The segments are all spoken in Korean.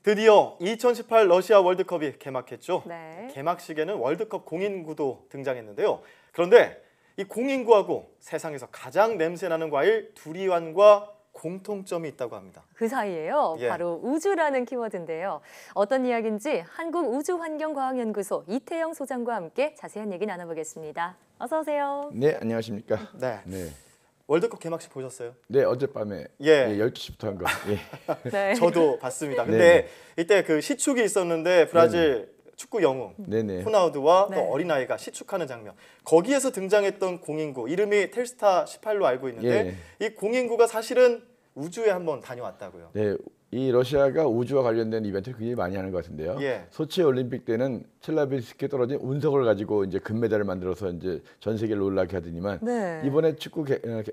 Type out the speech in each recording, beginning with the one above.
드디어 2018 러시아 월드컵이 개막했죠. 네. 개막식에는 월드컵 공인구도 등장했는데요. 그런데 이 공인구하고 세상에서 가장 냄새나는 과일 두리안과 공통점이 있다고 합니다. 그 사이에요. 예. 바로 우주라는 키워드인데요. 어떤 이야기인지 한국우주환경과학연구소 이태영 소장과 함께 자세한 얘기 나눠보겠습니다. 어서 오세요. 네, 안녕하십니까. 네. 네. 월드컵 개막식 보셨어요? 네, 어젯밤에 예. 12시부터 한 거. 예. 네. 저도 봤습니다. 근데 이때 그 시축이 있었는데 브라질 축구 영웅 네네. 호나우두와 네. 또 어린아이가 시축하는 장면. 거기에서 등장했던 공인구 이름이 텔스타 18로 알고 있는데 이 공인구가 사실은 우주에 한번 다녀왔다고요. 네, 이 러시아가 우주와 관련된 이벤트를 굉장히 많이 하는 것 같은데요. 예. 소치 올림픽 때는 첼라비스크에 떨어진 운석을 가지고 이제 금메달을 만들어서 이제 전 세계를 놀라게 하더니만 네. 이번에 축구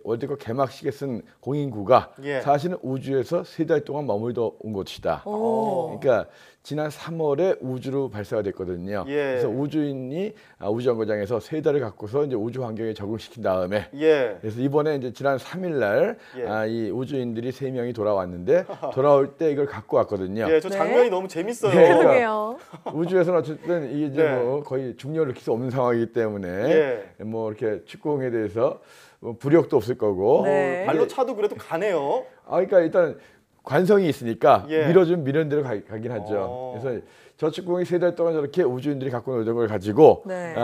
월드컵 개막식에 쓴 공인구가 예. 사실은 우주에서 3달 동안 머물다 온 것이다. 오. 그러니까 지난 3월에 우주로 발사가 됐거든요. 예. 그래서 우주인이 우주정거장에서 3달을 갖고서 이제 우주 환경에 적응시킨 다음에 예. 그래서 이번에 이제 지난 3일 날 예. 이 우주인들이 3명이 돌아왔는데 돌아올 때 이걸 갖고 왔거든요. 예, 저 네. 장면이 너무 재밌어요. 네. 그러게요. 우주에서는 어쨌든 이게 이제 네. 뭐 거의 중력을 느낄 수 없는 상황이기 때문에 예. 뭐 이렇게 축구공에 대해서 뭐 부력도 없을 거고 네. 발로 차도 그래도 가네요. 그러니까 일단 관성이 있으니까 예. 밀어주면 미는 대로 가긴 하죠. 그래서 저 축구공이 3달 동안 저렇게 우주인들이 갖고 놀던 걸 가지고 네.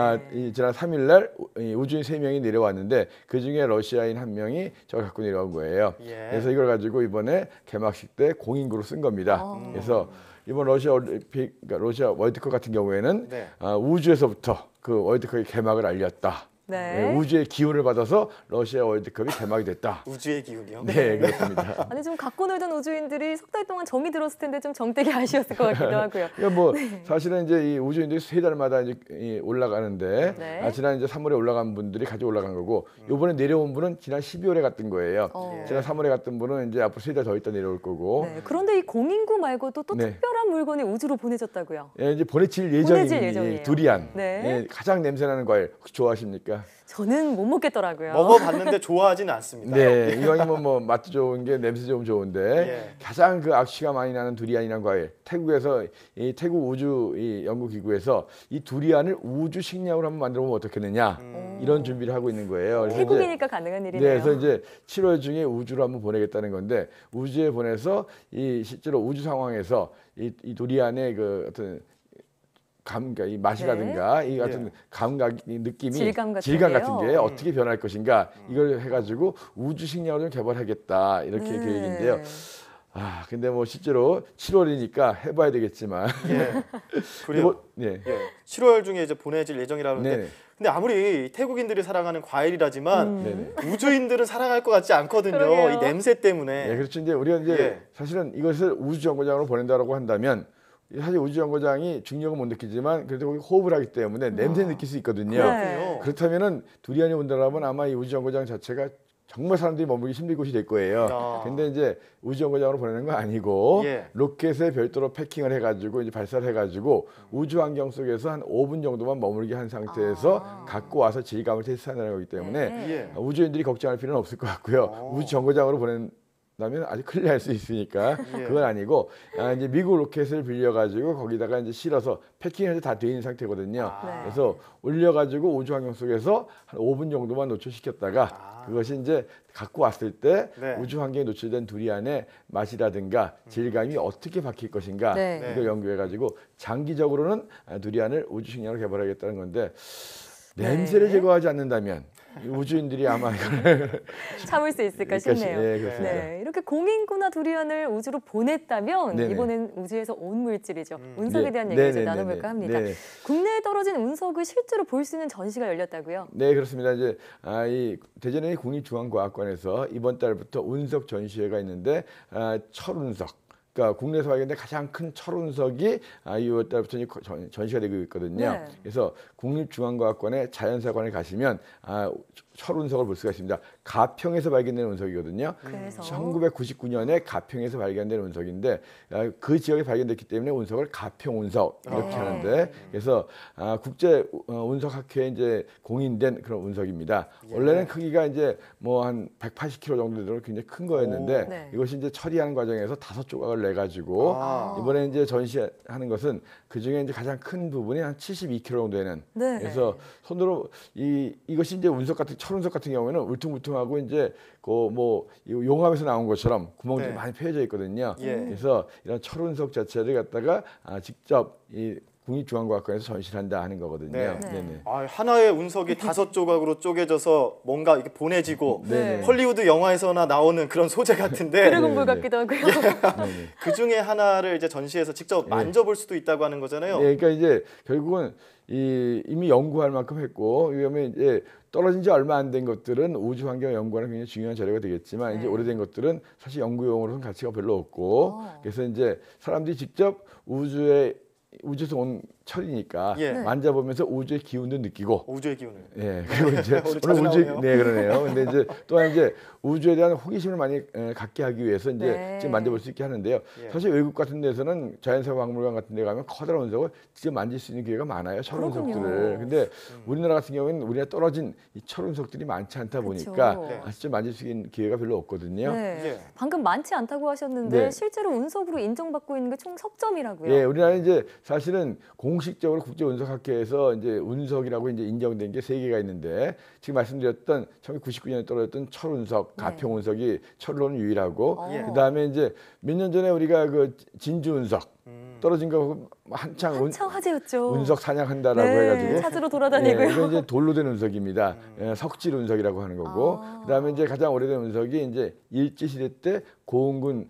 지난 3일 날 우주인 3명이 내려왔는데 그중에 러시아인 1명이 저걸 갖고 내려온 거예요. 예. 그래서 이걸 가지고 이번에 개막식 때 공인구로 쓴 겁니다. 그래서 이번 러시아 올림픽, 그러니까 러시아 월드컵 같은 경우에는 네. 우주에서부터 그 월드컵의 개막을 알렸다. 네. 우주의 기운을 받아서 러시아 월드컵이 개막이 됐다. 우주의 기운이요. 네, 그렇습니다. 아니 좀 갖고 놀던 우주인들이 석 달 동안 정이 들었을 텐데 좀 정되게 아쉬웠을 것 같기도 하고요. 그러니까 뭐 사실은 이제 이 우주인들이 3달마다 이제 올라가는데 네. 지난 이제 3월에 올라간 분들이 같이 올라간 거고 이번에 내려온 분은 지난 12월에 갔던 거예요. 지난 3월에 갔던 분은 이제 앞으로 3달 더 있다 내려올 거고. 네. 그런데 이 공인구 말고도 또 네. 특별한 물건이 우주로 보내졌다고요. 예, 이제 보내질 보내질 예정인 예정이에요. 두리안. 네. 예, 가장 냄새나는 과일 혹시 좋아하십니까? 저는 못 먹겠더라고요. 먹어봤는데 좋아하지는 않습니다. 네, 이왕이면 뭐 맛도 좋은 게 냄새 좀 좋은데 예. 가장 그 악취가 많이 나는 두리안이라는 과일. 태국에서 이 태국 우주 이 연구기구에서 이 두리안을 우주 식량으로 한번 만들어 보면 어떻겠느냐 이런 준비를 하고 있는 거예요. 그래서 이제 태국이니까 가능한 일이네요. 네, 그래서 이제 7월 중에 우주로 한번 보내겠다는 건데 우주에 보내서 이 실제로 우주 상황에서 이 두리안의 그 어떤 감각, 이 맛이라든가 이 같은 감각, 이 느낌이 질감 같은 같은 게요. 게 어떻게 변할 것인가 이걸 해가지고 우주 식량을 좀 개발하겠다 이렇게 네. 계획인데요. 근데 뭐 실제로 7월이니까 해봐야 되겠지만. 예. 그리고 네. 예. 7월 중에 이제 보내질 예정이라는데 네. 근데 아무리 태국인들이 사랑하는 과일이라지만 네네. 우주인들은 사랑할 것 같지 않거든요. 그러게요. 이 냄새 때문에. 네, 그렇죠. 이제 우리가 이제 예. 사실은 이것을 우주정거장으로 보낸다라고 한다면 사실 우주정거장이 중력을 못 느끼지만 그래도 거기 호흡을 하기 때문에 냄새 느낄 수 있거든요. 네. 그렇다면은 두리안이 온다라면 아마 이 우주정거장 자체가 정말 사람들이 머물기 힘든 곳이 될 거예요. 근데 이제 우주정거장으로 보내는 거 아니고 예. 로켓에 별도로 패킹을 해가지고 이제 발사를 해가지고 우주 환경 속에서 한 5분 정도만 머물게 한 상태에서 갖고 와서 질감을 테스트하는 거기 때문에 네. 예. 우주인들이 걱정할 필요는 없을 것 같고요. 우주정거장으로 보낸다면 아주 큰일 날 수 있으니까 예. 그건 아니고 이제 미국 로켓을 빌려가지고 거기다가 이제 실어서 패킹해서 다 돼 있는 상태거든요. 네. 그래서 올려가지고 우주 환경 속에서 한 5분 정도만 노출시켰다가 그것이 이제 갖고 왔을 때 네. 우주 환경에 노출된 두리안의 맛이라든가 질감이 어떻게 바뀔 것인가 네. 이걸 연구해가지고 장기적으로는 두리안을 우주 식량으로 개발하겠다는 건데 냄새를 제거하지 않는다면 우주인들이 아마 이걸 참을 수 있을까 그러니까 싶네요. 네, 그렇습니다. 네, 이렇게 공인구나 두리안을 우주로 보냈다면 네네. 이번엔 우주에서 온 물질이죠. 운석에 대한 네, 얘기를 좀 네네네네. 나눠볼까 합니다. 네. 국내에 떨어진 운석을 실제로 볼 수 있는 전시가 열렸다고요? 네, 그렇습니다. 이제 이 대전의 국립중앙과학관에서 이번 달부터 운석 전시회가 있는데 철운석. 그러니까 국내에서 발견된 가장 큰 철운석이 2월 달부터 전시가 되고 있거든요. 네. 그래서 국립중앙과학관의 자연사관에 가시면 철 운석을 볼 수가 있습니다. 가평에서 발견된 운석이거든요. 그래서 1999년에 가평에서 발견된 운석인데 그 지역에 발견됐기 때문에 운석을 가평 운석 이렇게 네. 하는데 그래서 국제 운석학회에 이제 공인된 그런 운석입니다. 예. 원래는 크기가 이제 뭐 한 180kg 정도 되도록 굉장히 큰 거였는데 오. 네. 이것이 이제 처리하는 과정에서 5조각을 내 가지고 아. 이번에 이제 전시하는 것은 그 중에 이제 가장 큰 부분이 한 72kg 정도 되는. 네. 그래서 손으로 이것이 이제 운석 같은 철운석 같은 경우에는 울퉁불퉁하고 이제 그 뭐 용암에서 나온 것처럼 구멍들이 네. 많이 패여져 있거든요. 예. 그래서 이런 철운석 자체를 갖다가 직접 이 국립중앙과학관에서 전시를 한다 하는 거거든요. 네. 네네. 아, 하나의 운석이 5조각으로 쪼개져서 뭔가 이렇게 보내지고 네. 헐리우드 영화에서나 나오는 그런 소재 같은데 드래곤볼 네, 네. 같기도 하고요. 네네. 그 중에 하나를 이제 전시해서 직접 만져볼 수도 있다고 하는 거잖아요. 네, 그러니까 이제 결국은 이미 연구할 만큼 했고 그러면 이제 떨어진 지 얼마 안 된 것들은 우주 환경 연구하는 굉장히 중요한 자료가 되겠지만 이제 네. 오래된 것들은 사실 연구용으로는 가치가 별로 없고 그래서 이제 사람들이 직접 우주에서 온 철이니까 예. 만져보면서 우주의 기운도 느끼고 우주의 기운을. 예, 그리고 이제 오늘 자주 오늘 우주 나오네요. 네 그러네요. 근데 이제 또한 이제 우주에 대한 호기심을 많이 갖게 하기 위해서 이제 네. 지금 만져볼 수 있게 하는데요. 예. 사실 외국 같은 데서는 자연사 박물관 같은 데 가면 커다란 운석을 직접 만질 수 있는 기회가 많아요. 철 그렇군요. 운석들을. 근데 우리나라 같은 경우에는 우리나라 떨어진 이 철 운석들이 많지 않다 보니까 그쵸. 네. 직접 만질 수 있는 기회가 별로 없거든요. 네. 예. 방금 많지 않다고 하셨는데 네. 실제로 운석으로 인정받고 있는 게 총 석점이라고요. 예, 우리나라는 이제 사실은 공식적으로 국제 운석학회에서 이제 운석이라고 이제 인정된 게 3개가 있는데 지금 말씀드렸던 1999년에 떨어졌던 철 운석, 네. 가평 운석이 철로는 유일하고 예. 그다음에 이제 몇 년 전에 우리가 그 진주 운석 떨어진 거 한창 한창 화제였죠. 운석 사냥한다라고 네, 해가지고 찾으러 돌아다니고요. 예, 이건 이제 돌로 된 운석입니다. 석질 운석이라고 하는 거고 그다음에 이제 가장 오래된 운석이 이제 일제 시대 때 고흥군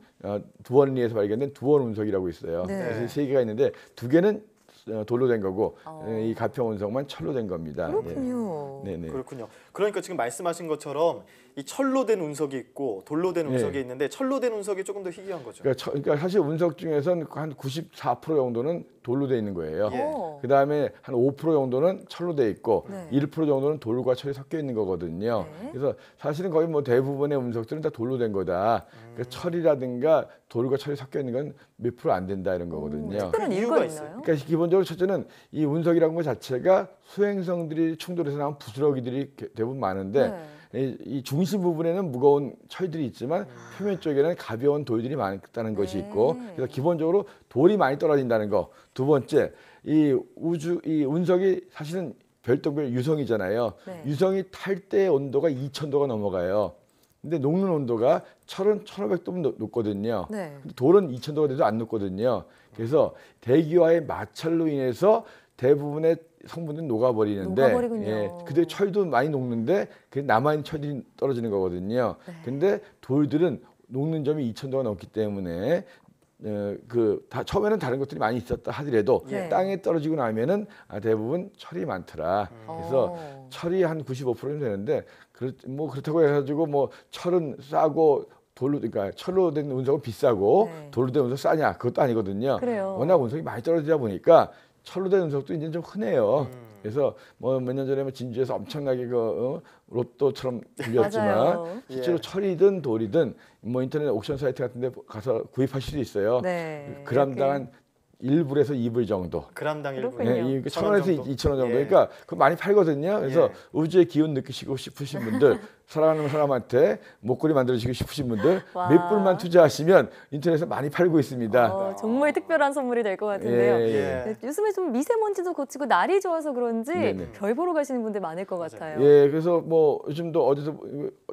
두원리에서 발견된 두원 운석이라고 있어요. 네. 그래서 3개가 있는데 2개는 돌로 된 거고 어. 이 가평 운석만 철로 된 겁니다. 그렇군요. 예. 네네. 그렇군요. 그러니까 지금 말씀하신 것처럼 이 철로 된 운석이 있고 돌로 된 예. 운석이 있는데 철로 된 운석이 조금 더 희귀한 거죠. 그러니까 사실 운석 중에서는 한 94% 정도는 돌로 돼 있는 거예요. 예. 그 다음에 한 5% 정도는 철로 돼 있고 네. 1% 정도는 돌과 철이 섞여 있는 거거든요. 네. 그래서 사실은 거의 뭐 대부분의 운석들은 다 돌로 된 거다. 그러니까 철이라든가 돌과 철이 섞여 있는 건 몇 프로 안 된다 이런 거거든요. 특별한 이유가 이유가 있어요. 있나요? 그러니까 기본적으로 첫째는 이 운석이라는 것 자체가 소행성들이 충돌해서 나온 부스러기들이 대부분 많은데 네. 이 중심 부분에는 무거운 철들이 있지만 표면 쪽에는 가벼운 돌들이 많다는 것이 있고 그래서 기본적으로 돌이 많이 떨어진다는 거. 두 번째, 이 운석이 사실은 별똥별 유성이잖아요. 네. 유성이 탈 때 온도가 2000도가 넘어가요. 근데 녹는 온도가 철은 1500도 높거든요. 네. 근데 돌은 2000도가 돼도 안 녹거든요. 그래서 대기와의 마찰로 인해서 대부분의 성분들이 녹아버리는데 녹아버리군요. 근데 철도 많이 녹는데 그 남아있는 철들이 떨어지는 거거든요. 네. 근데 돌들은 녹는 점이 2000도가 넘기 때문에 처음에는 다른 것들이 많이 있었다 하더라도 네. 땅에 떨어지고 나면은 대부분 철이 많더라. 그래서 어. 철이 한 95%는 되는데 그렇다고 해가지고 뭐 철은 싸고 그러니까 철로 된 운석은 비싸고 네. 돌로 된 운석 싸냐 그것도 아니거든요. 그래요. 워낙 운석이 많이 떨어지다 보니까 철로 된 운석도 이제 좀 흔해요. 그래서 뭐 몇 년 전에 진주에서 엄청나게 로또처럼 불렸지만 맞아요. 실제로 예. 철이든 돌이든 뭐 인터넷 옥션 사이트 같은데 가서 구입하실 수 있어요. 네. 그람당 이렇게. 한 1불에서 2불 정도. 그람당 1분. 그렇군요. 예, 이 1,000원 1,000원에서 정도. 2,000원 정도. 예. 그러니까 그거 많이 팔거든요. 그래서 예. 우주의 기운 느끼시고 싶으신 분들, 사랑하는 사람한테 목걸이 만들어주고 싶으신 분들 와. 몇 불만 투자하시면 인터넷에 많이 팔고 있습니다. 정말 특별한 선물이 될 것 같은데요. 예, 예. 네, 요즘에 좀 미세먼지도 거치고 날이 좋아서 그런지 네네. 별 보러 가시는 분들 많을 것 맞아요. 같아요. 예, 그래서 뭐 요즘도 어디서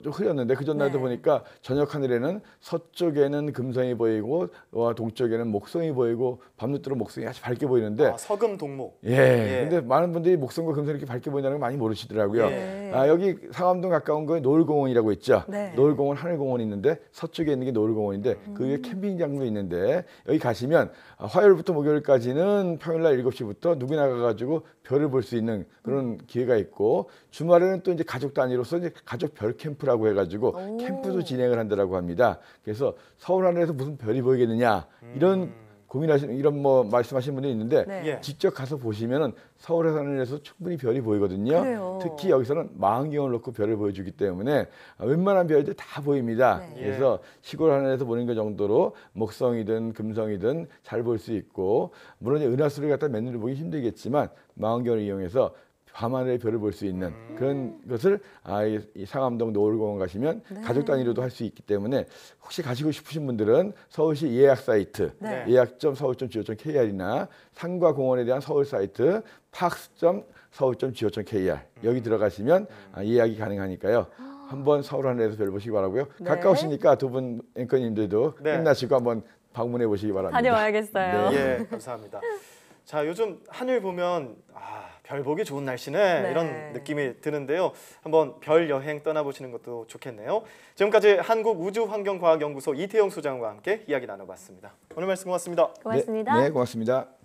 좀 흐렸는데 그 전날도 네. 보니까 저녁 하늘에는 서쪽에는 금성이 보이고 동쪽에는 목성이 보이고 밤늦도록 목성이 아주 밝게 보이는데 아, 서금 동목. 예. 근데 많은 분들이 목성과 금성이 이렇게 밝게 보인다는 걸 많이 모르시더라고요. 네. 여기 상암동 가까운 거에 노을공원이라고 있죠. 네. 노을공원, 하늘공원이 있는데 서쪽에 있는 게 노을공원인데 그 위에 캠핑장도 있는데 여기 가시면 화요일부터 목요일까지는 평일날 7시부터 누구나 가가지고 별을 볼 수 있는 그런 기회가 있고 주말에는 또 이제 가족 단위로서 이제 가족 별 캠프라고 해가지고 오. 캠프도 진행을 한다라고 합니다. 그래서 서울 하늘에서 무슨 별이 보이겠느냐 이런 고민하시는 이런 뭐 말씀하시는 분이 있는데 네. 예. 직접 가서 보시면은 서울 하늘에서 충분히 별이 보이거든요. 그래요. 특히 여기서는 망원경을 놓고 별을 보여주기 때문에 웬만한 별들 다 보입니다. 네. 그래서 시골 하늘에서 보는 것 정도로 목성이든 금성이든 잘 볼 수 있고 물론 이제 은하수를 갖다 맨눈으로 보기 힘들겠지만 망원경을 이용해서 밤하늘의 별을 볼 수 있는 그런 것을 이 상암동 노을공원 가시면 네. 가족 단위로도 할 수 있기 때문에 혹시 가시고 싶으신 분들은 서울시 예약 사이트 네. 예약.서울.go.kr이나 산과 공원에 대한 서울 사이트 parks.서울.go.kr 여기 들어가시면 예약이 가능하니까요. 한번 서울 하늘에서 별 보시기 바라고요. 네. 가까우시니까 두 분 앵커님들도 네. 끝나시고 한번 방문해 보시기 바랍니다. 다녀와야겠어요. 네. 예, 감사합니다. 자, 요즘 하늘 보면 별 보기 좋은 날씨네 네. 이런 느낌이 드는데요. 한번 별 여행 떠나보시는 것도 좋겠네요. 지금까지 한국우주환경과학연구소 이태영 소장과 함께 이야기 나눠봤습니다. 오늘 말씀 고맙습니다. 고맙습니다. 네, 고맙습니다.